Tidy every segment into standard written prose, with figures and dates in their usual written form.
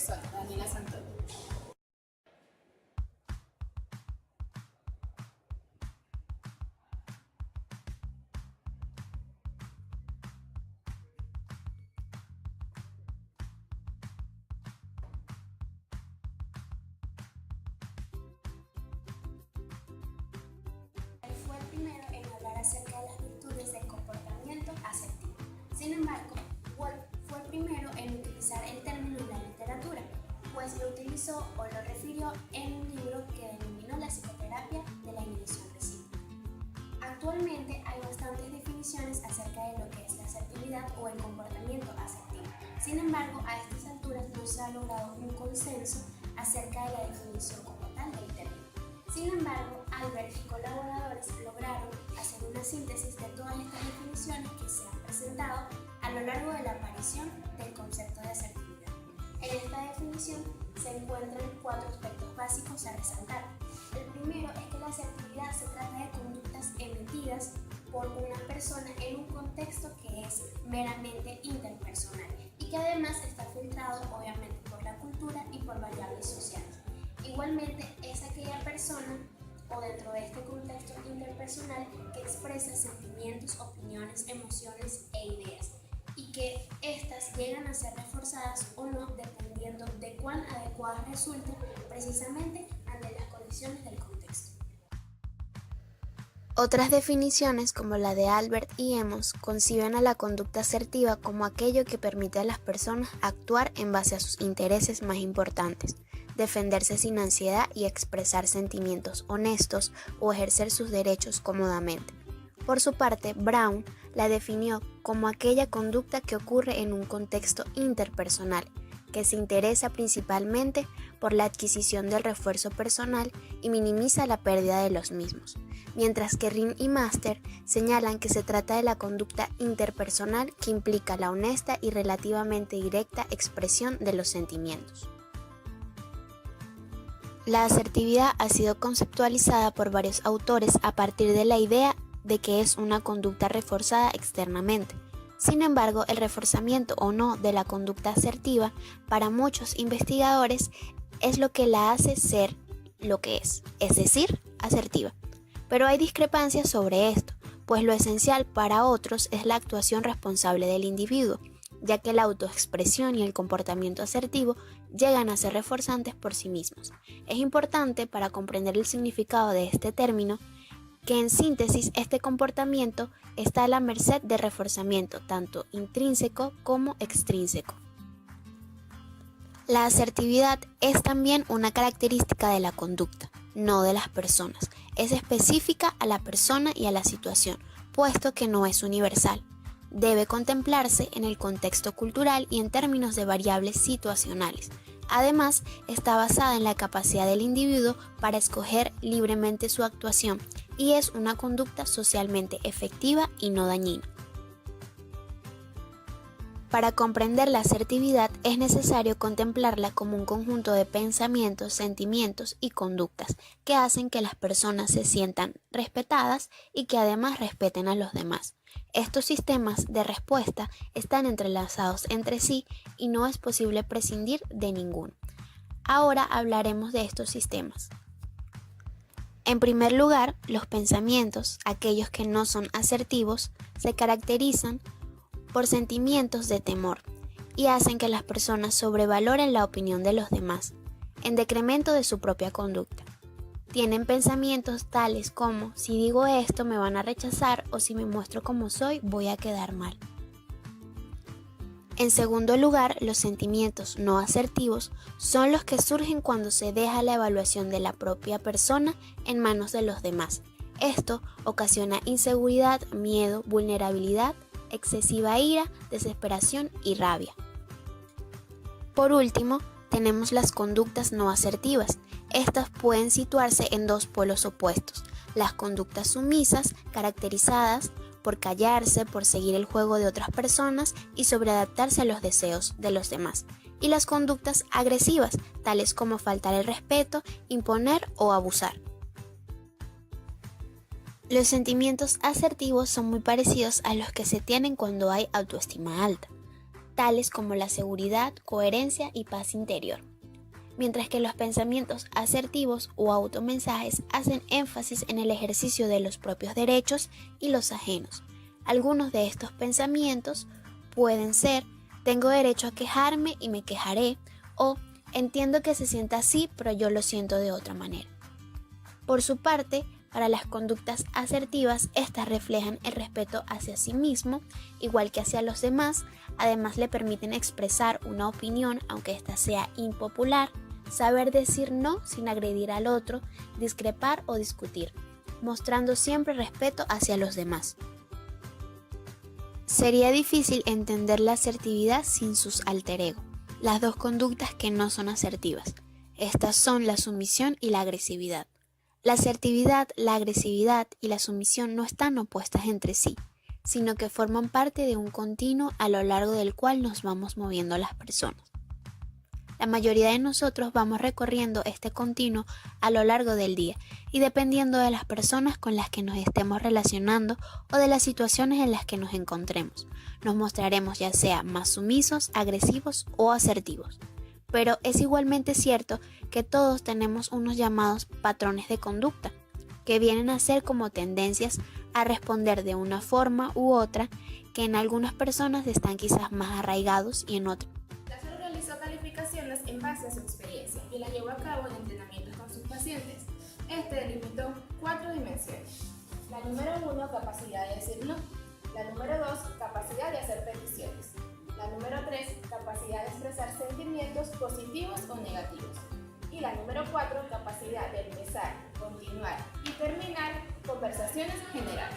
profesora Daniela Santoyo. Fue el primero en hablar acerca de las virtudes del comportamiento asertivo. Sin embargo, Wolff fue el primero en utilizar el término en la literatura, pues lo utilizó o lo refirió en un libro que denominó la psicoterapia de la inhibición recíproca. Actualmente hay bastantes definiciones acerca de lo que es la asertividad o el comportamiento asertivo. Sin embargo, a estas alturas no se ha logrado un consenso acerca de la definición como tal del término. Sin embargo, Albert y colaboradores lograron hacer una síntesis de todas estas definiciones que se han presentado a lo largo de la aparición del concepto de asertividad. En esta definición se encuentran 4 aspectos básicos a resaltar. El primero es que la asertividad se trata de conductas emitidas por una persona en un contexto que es meramente interpersonal y que además está filtrado obviamente por la cultura y por variables sociales. Igualmente es aquella persona o dentro de este contexto interpersonal que expresa sentimientos, opiniones, emociones e ideas y que éstas llegan a ser reforzadas o no dependiendo de cuán adecuadas resulten precisamente ante las condiciones del contexto. Otras definiciones, como la de Albert y Emos, conciben a la conducta asertiva como aquello que permite a las personas actuar en base a sus intereses más importantes, defenderse sin ansiedad y expresar sentimientos honestos o ejercer sus derechos cómodamente. Por su parte, Brown la definió como aquella conducta que ocurre en un contexto interpersonal, que se interesa principalmente por la adquisición del refuerzo personal y minimiza la pérdida de los mismos, mientras que Ring y Master señalan que se trata de la conducta interpersonal que implica la honesta y relativamente directa expresión de los sentimientos. La asertividad ha sido conceptualizada por varios autores a partir de la idea de que es una conducta reforzada externamente. Sin embargo, el reforzamiento o no de la conducta asertiva para muchos investigadores es lo que la hace ser lo que es decir, asertiva. Pero hay discrepancias sobre esto, pues lo esencial para otros es la actuación responsable del individuo, ya que la autoexpresión y el comportamiento asertivo llegan a ser reforzantes por sí mismos. Es importante para comprender el significado de este término que en síntesis este comportamiento está a la merced de reforzamiento tanto intrínseco como extrínseco. La asertividad es también una característica de la conducta, no de las personas. Es específica a la persona y a la situación, puesto que no es universal. Debe contemplarse en el contexto cultural y en términos de variables situacionales. Además, está basada en la capacidad del individuo para escoger libremente su actuación y es una conducta socialmente efectiva y no dañina. Para comprender la asertividad es necesario contemplarla como un conjunto de pensamientos, sentimientos y conductas que hacen que las personas se sientan respetadas y que además respeten a los demás. Estos sistemas de respuesta están entrelazados entre sí y no es posible prescindir de ninguno. Ahora hablaremos de estos sistemas. En primer lugar, los pensamientos, aquellos que no son asertivos, se caracterizan por sentimientos de temor y hacen que las personas sobrevaloren la opinión de los demás, en decremento de su propia conducta. Tienen pensamientos tales como, si digo esto me van a rechazar o si me muestro como soy voy a quedar mal. En segundo lugar, los sentimientos no asertivos son los que surgen cuando se deja la evaluación de la propia persona en manos de los demás. Esto ocasiona inseguridad, miedo, vulnerabilidad, excesiva ira, desesperación y rabia. Por último, tenemos las conductas no asertivas. Estas pueden situarse en dos polos opuestos. Las conductas sumisas, caracterizadas por callarse, por seguir el juego de otras personas y sobreadaptarse a los deseos de los demás. Y las conductas agresivas, tales como faltar el respeto, imponer o abusar. Los sentimientos asertivos son muy parecidos a los que se tienen cuando hay autoestima alta. tales como la seguridad, coherencia y paz interior, mientras que los pensamientos asertivos o automensajes hacen énfasis en el ejercicio de los propios derechos y los ajenos. Algunos de estos pensamientos pueden ser: tengo derecho a quejarme y me quejaré, o entiendo que se sienta así, pero yo lo siento de otra manera. Por su parte, para las conductas asertivas, estas reflejan el respeto hacia sí mismo, igual que hacia los demás. Además, le permiten expresar una opinión, aunque ésta sea impopular, saber decir no sin agredir al otro, discrepar o discutir, mostrando siempre respeto hacia los demás. Sería difícil entender la asertividad sin sus alter ego, las dos conductas que no son asertivas. Estas son la sumisión y la agresividad. La asertividad, la agresividad y la sumisión no están opuestas entre sí, sino que forman parte de un continuo a lo largo del cual nos vamos moviendo las personas. La mayoría de nosotros vamos recorriendo este continuo a lo largo del día y dependiendo de las personas con las que nos estemos relacionando o de las situaciones en las que nos encontremos, nos mostraremos ya sea más sumisos, agresivos o asertivos. Pero es igualmente cierto que todos tenemos unos llamados patrones de conducta, que vienen a ser como tendencias a responder de una forma u otra, que en algunas personas están quizás más arraigados y en otras. Lázaro realizó calificaciones en base a su experiencia y las llevó a cabo en entrenamientos con sus pacientes. Este delimitó 4 dimensiones. La número 1, capacidad de decir no. La número 2, capacidad de hacer peticiones. La número 3, capacidad de expresar sentimientos positivos o negativos. Y la número 4, capacidad de empezar, continuar y terminar conversaciones generales.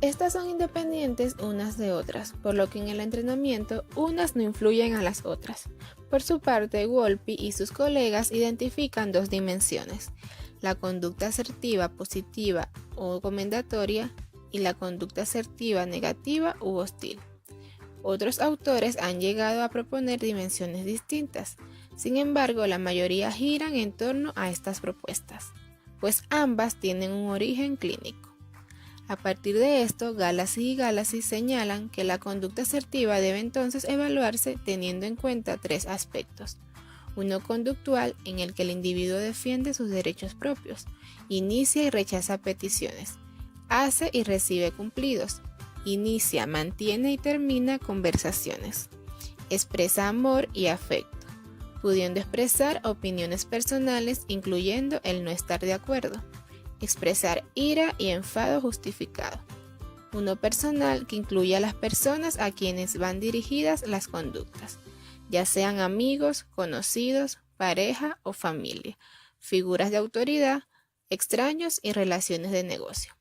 Estas son independientes unas de otras, por lo que en el entrenamiento unas no influyen a las otras. Por su parte, Wolpe y sus colegas identifican 2 dimensiones: la conducta asertiva positiva o recomendatoria y la conducta asertiva negativa u hostil. Otros autores han llegado a proponer dimensiones distintas. Sin embargo, la mayoría giran en torno a estas propuestas, pues ambas tienen un origen clínico. A partir de esto, Galassi y Galassi señalan que la conducta asertiva debe entonces evaluarse teniendo en cuenta 3 aspectos. Uno conductual, en el que el individuo defiende sus derechos propios, inicia y rechaza peticiones, hace y recibe cumplidos, inicia, mantiene y termina conversaciones, expresa amor y afecto, pudiendo expresar opiniones personales incluyendo el no estar de acuerdo, expresar ira y enfado justificado. Uno personal, que incluye a las personas a quienes van dirigidas las conductas, ya sean amigos, conocidos, pareja o familia, figuras de autoridad, extraños y relaciones de negocio.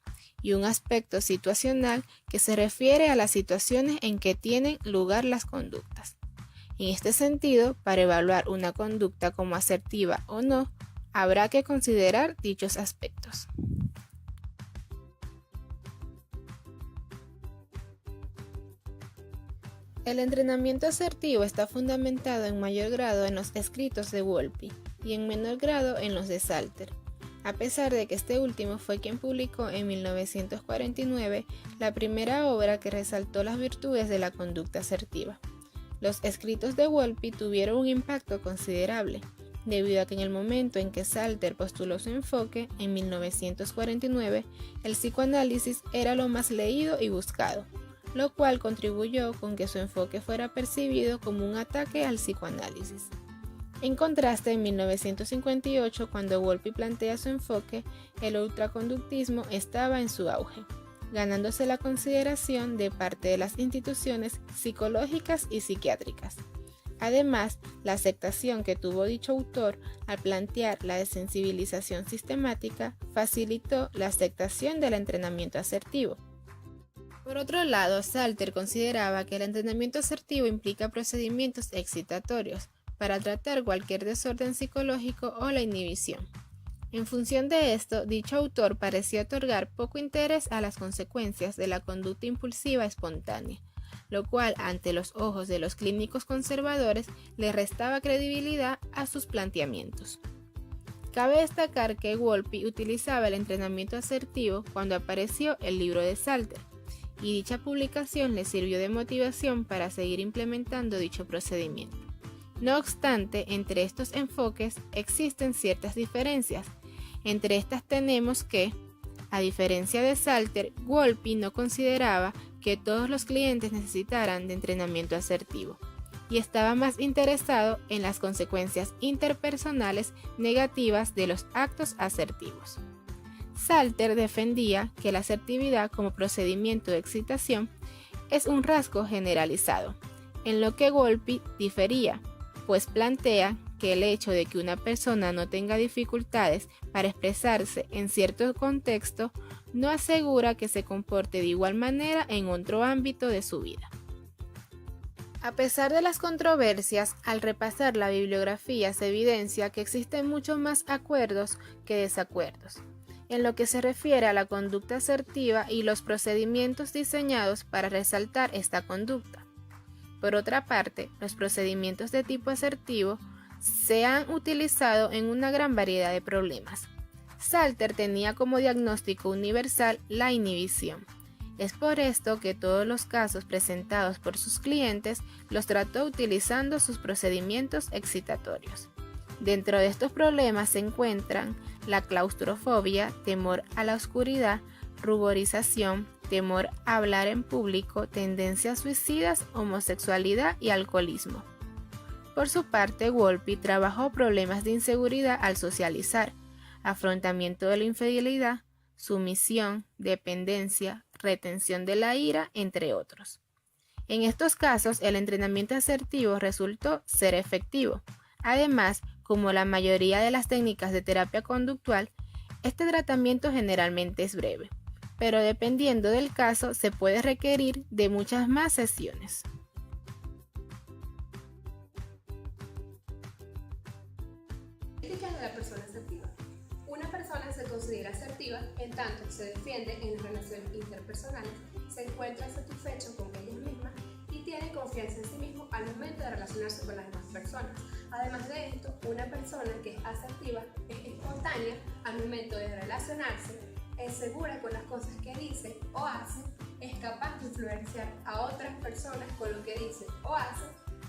Y un aspecto situacional, que se refiere a las situaciones en que tienen lugar las conductas. En este sentido, para evaluar una conducta como asertiva o no, habrá que considerar dichos aspectos. El entrenamiento asertivo está fundamentado en mayor grado en los escritos de Wolpe y en menor grado en los de Salter, a pesar de que este último fue quien publicó en 1949 la primera obra que resaltó las virtudes de la conducta asertiva. Los escritos de Wolpe tuvieron un impacto considerable, debido a que en el momento en que Salter postuló su enfoque, en 1949, el psicoanálisis era lo más leído y buscado, lo cual contribuyó con que su enfoque fuera percibido como un ataque al psicoanálisis. En contraste, en 1958, cuando Wolpe plantea su enfoque, el ultraconductismo estaba en su auge, ganándose la consideración de parte de las instituciones psicológicas y psiquiátricas. Además, la aceptación que tuvo dicho autor al plantear la desensibilización sistemática facilitó la aceptación del entrenamiento asertivo. Por otro lado, Salter consideraba que el entrenamiento asertivo implica procedimientos excitatorios para tratar cualquier desorden psicológico o la inhibición. En función de esto, dicho autor parecía otorgar poco interés a las consecuencias de la conducta impulsiva espontánea, lo cual, ante los ojos de los clínicos conservadores, le restaba credibilidad a sus planteamientos. Cabe destacar que Wolpe utilizaba el entrenamiento asertivo cuando apareció el libro de Salter, y dicha publicación le sirvió de motivación para seguir implementando dicho procedimiento. No obstante, entre estos enfoques existen ciertas diferencias. Entre estas tenemos que, a diferencia de Salter, Wolpe no consideraba que todos los clientes necesitaran de entrenamiento asertivo y estaba más interesado en las consecuencias interpersonales negativas de los actos asertivos. Salter defendía que la asertividad como procedimiento de excitación es un rasgo generalizado, en lo que Wolpe difería, pues plantea que el hecho de que una persona no tenga dificultades para expresarse en cierto contexto no asegura que se comporte de igual manera en otro ámbito de su vida. A pesar de las controversias, al repasar la bibliografía se evidencia que existen muchos más acuerdos que desacuerdos, en lo que se refiere a la conducta asertiva y los procedimientos diseñados para resaltar esta conducta. Por otra parte, los procedimientos de tipo asertivo se han utilizado en una gran variedad de problemas. Salter tenía como diagnóstico universal la inhibición. Es por esto que todos los casos presentados por sus clientes los trató utilizando sus procedimientos excitatorios. Dentro de estos problemas se encuentran la claustrofobia, temor a la oscuridad, ruborización, temor a hablar en público, tendencias suicidas, homosexualidad y alcoholismo. Por su parte, Wolpe trabajó problemas de inseguridad al socializar, afrontamiento de la infidelidad, sumisión, dependencia, retención de la ira, entre otros. En estos casos, el entrenamiento asertivo resultó ser efectivo. Además, como la mayoría de las técnicas de terapia conductual, este tratamiento generalmente es breve, pero dependiendo del caso se puede requerir de muchas más sesiones. Características de la persona asertiva. Una persona se considera asertiva en tanto se defiende en las relaciones interpersonales, se encuentra satisfecho con ellas mismas y tiene confianza en sí mismo al momento de relacionarse con las demás personas. Además de esto, una persona que es asertiva es espontánea al momento de relacionarse, es segura con las cosas que dice o hace, es capaz de influenciar a otras personas con lo que dice o hace,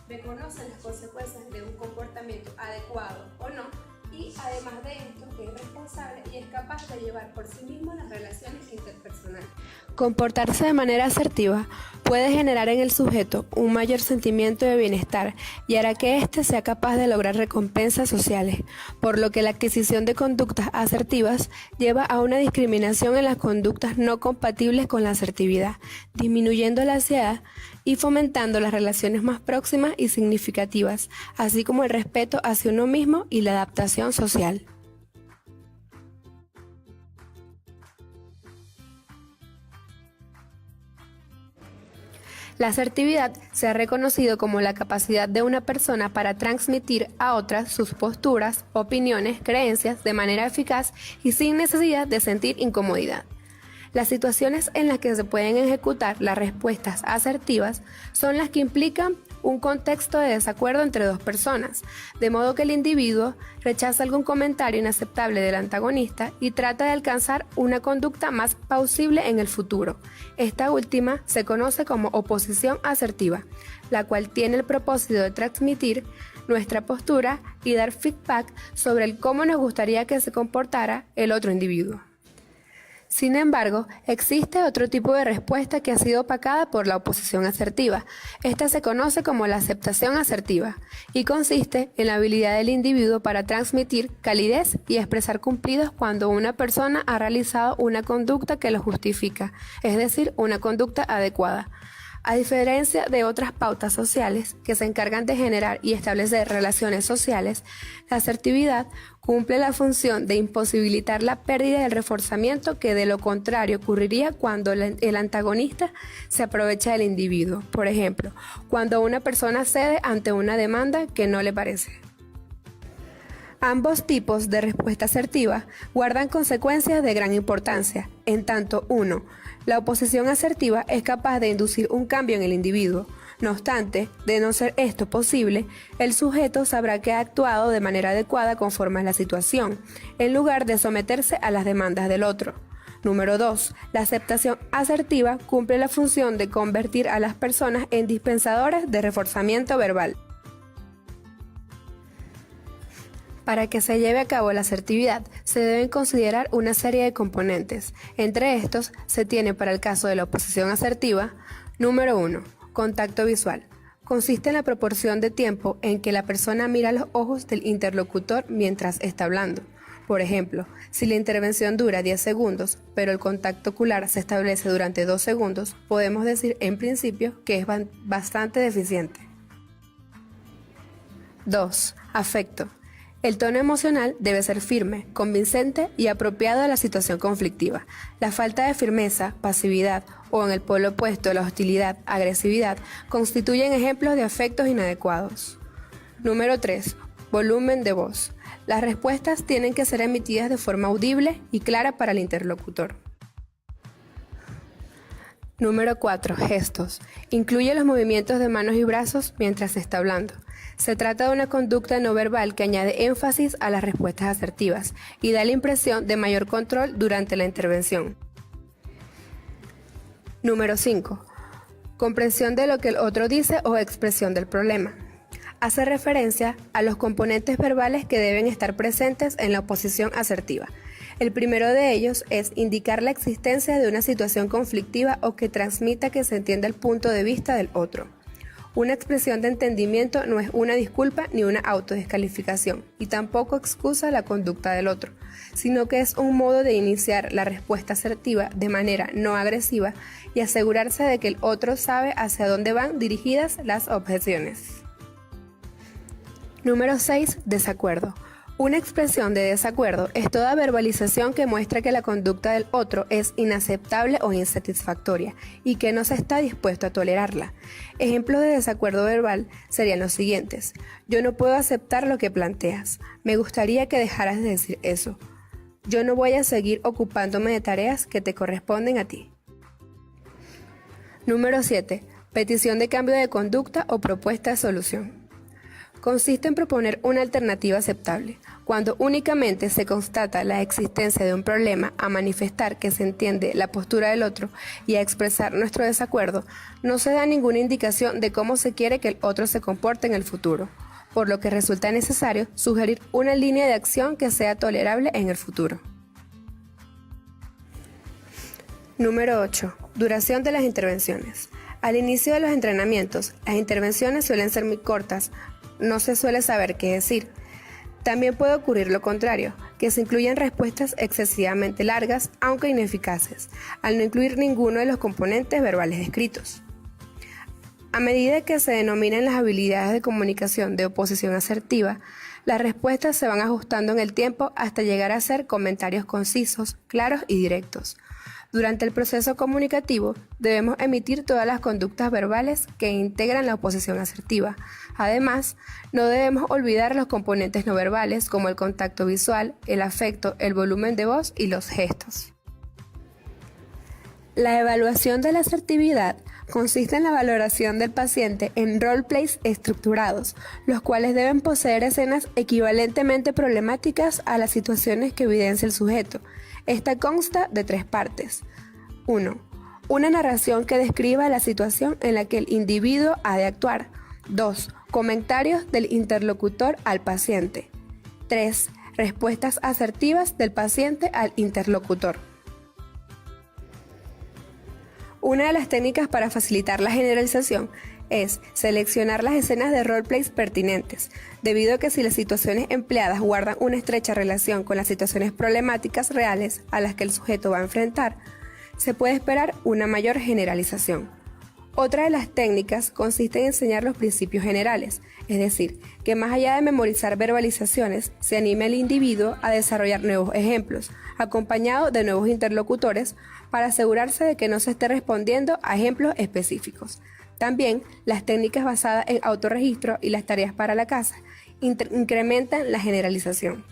reconoce las consecuencias de un comportamiento adecuado o no, y además de esto es responsable y es capaz de llevar por sí mismo las relaciones interpersonales. Comportarse de manera asertiva puede generar en el sujeto un mayor sentimiento de bienestar y hará que éste sea capaz de lograr recompensas sociales, por lo que la adquisición de conductas asertivas lleva a una discriminación en las conductas no compatibles con la asertividad, disminuyendo la ansiedad y fomentando las relaciones más próximas y significativas, así como el respeto hacia uno mismo y la adaptación social. La asertividad se ha reconocido como la capacidad de una persona para transmitir a otras sus posturas, opiniones, creencias de manera eficaz y sin necesidad de sentir incomodidad. Las situaciones en las que se pueden ejecutar las respuestas asertivas son las que implican un contexto de desacuerdo entre dos personas, de modo que el individuo rechaza algún comentario inaceptable del antagonista y trata de alcanzar una conducta más plausible en el futuro. Esta última se conoce como oposición asertiva, la cual tiene el propósito de transmitir nuestra postura y dar feedback sobre el cómo nos gustaría que se comportara el otro individuo. Sin embargo, existe otro tipo de respuesta que ha sido opacada por la oposición asertiva. Esta se conoce como la aceptación asertiva y consiste en la habilidad del individuo para transmitir calidez y expresar cumplidos cuando una persona ha realizado una conducta que lo justifica, es decir, una conducta adecuada. A diferencia de otras pautas sociales que se encargan de generar y establecer relaciones sociales, la asertividad cumple la función de imposibilitar la pérdida del reforzamiento que de lo contrario ocurriría cuando el antagonista se aprovecha del individuo. Por ejemplo, cuando una persona cede ante una demanda que no le parece. Ambos tipos de respuesta asertiva guardan consecuencias de gran importancia, en tanto 1. La oposición asertiva es capaz de inducir un cambio en el individuo. No obstante, de no ser esto posible, el sujeto sabrá que ha actuado de manera adecuada conforme a la situación, en lugar de someterse a las demandas del otro. Número 2. La aceptación asertiva cumple la función de convertir a las personas en dispensadores de reforzamiento verbal. Para que se lleve a cabo la asertividad, se deben considerar una serie de componentes. Entre estos, se tiene para el caso de la oposición asertiva, número 1. Contacto visual. Consiste en la proporción de tiempo en que la persona mira los ojos del interlocutor mientras está hablando. Por ejemplo, si la intervención dura 10 segundos, pero el contacto ocular se establece durante 2 segundos, podemos decir en principio que es bastante deficiente. 2. Afecto. El tono emocional debe ser firme, convincente y apropiado a la situación conflictiva. La falta de firmeza, pasividad o en el polo opuesto la hostilidad, agresividad, constituyen ejemplos de afectos inadecuados. Número 3. Volumen de voz. Las respuestas tienen que ser emitidas de forma audible y clara para el interlocutor. Número 4. Gestos. Incluye los movimientos de manos y brazos mientras se está hablando. Se trata de una conducta no verbal que añade énfasis a las respuestas asertivas y da la impresión de mayor control durante la intervención. Número 5. Comprensión de lo que el otro dice o expresión del problema. Hace referencia a los componentes verbales que deben estar presentes en la oposición asertiva. El primero de ellos es indicar la existencia de una situación conflictiva o que transmita que se entienda el punto de vista del otro. Una expresión de entendimiento no es una disculpa ni una autodescalificación y tampoco excusa la conducta del otro, sino que es un modo de iniciar la respuesta asertiva de manera no agresiva y asegurarse de que el otro sabe hacia dónde van dirigidas las objeciones. Número 6. Desacuerdo. Una expresión de desacuerdo es toda verbalización que muestra que la conducta del otro es inaceptable o insatisfactoria y que no se está dispuesto a tolerarla. Ejemplos de desacuerdo verbal serían los siguientes: yo no puedo aceptar lo que planteas, me gustaría que dejaras de decir eso, yo no voy a seguir ocupándome de tareas que te corresponden a ti. Número 7. Petición de cambio de conducta o propuesta de solución. Consiste en proponer una alternativa aceptable. Cuando únicamente se constata la existencia de un problema, a manifestar que se entiende la postura del otro y a expresar nuestro desacuerdo, no se da ninguna indicación de cómo se quiere que el otro se comporte en el futuro, por lo que resulta necesario sugerir una línea de acción que sea tolerable en el futuro. Número 8. Duración de las intervenciones. Al inicio de los entrenamientos, las intervenciones suelen ser muy cortas, no se suele saber qué decir. También puede ocurrir lo contrario, que se incluyan respuestas excesivamente largas, aunque ineficaces, al no incluir ninguno de los componentes verbales descritos. A medida que se denominan las habilidades de comunicación de oposición asertiva, las respuestas se van ajustando en el tiempo hasta llegar a ser comentarios concisos, claros y directos. Durante el proceso comunicativo, debemos emitir todas las conductas verbales que integran la oposición asertiva. Además, no debemos olvidar los componentes no verbales como el contacto visual, el afecto, el volumen de voz y los gestos. La evaluación de la asertividad consiste en la valoración del paciente en roleplays estructurados, los cuales deben poseer escenas equivalentemente problemáticas a las situaciones que evidencia el sujeto. Esta consta de 3 partes. 1. Una narración que describa la situación en la que el individuo ha de actuar. 2. Comentarios del interlocutor al paciente. 3. Respuestas asertivas del paciente al interlocutor. Una de las técnicas para facilitar la generalización es seleccionar las escenas de roleplays pertinentes, debido a que si las situaciones empleadas guardan una estrecha relación con las situaciones problemáticas reales a las que el sujeto va a enfrentar, se puede esperar una mayor generalización. Otra de las técnicas consiste en enseñar los principios generales, es decir, que más allá de memorizar verbalizaciones, se anime al individuo a desarrollar nuevos ejemplos, acompañado de nuevos interlocutores, para asegurarse de que no se esté respondiendo a ejemplos específicos. También, las técnicas basadas en autorregistro y las tareas para la casa incrementan la generalización.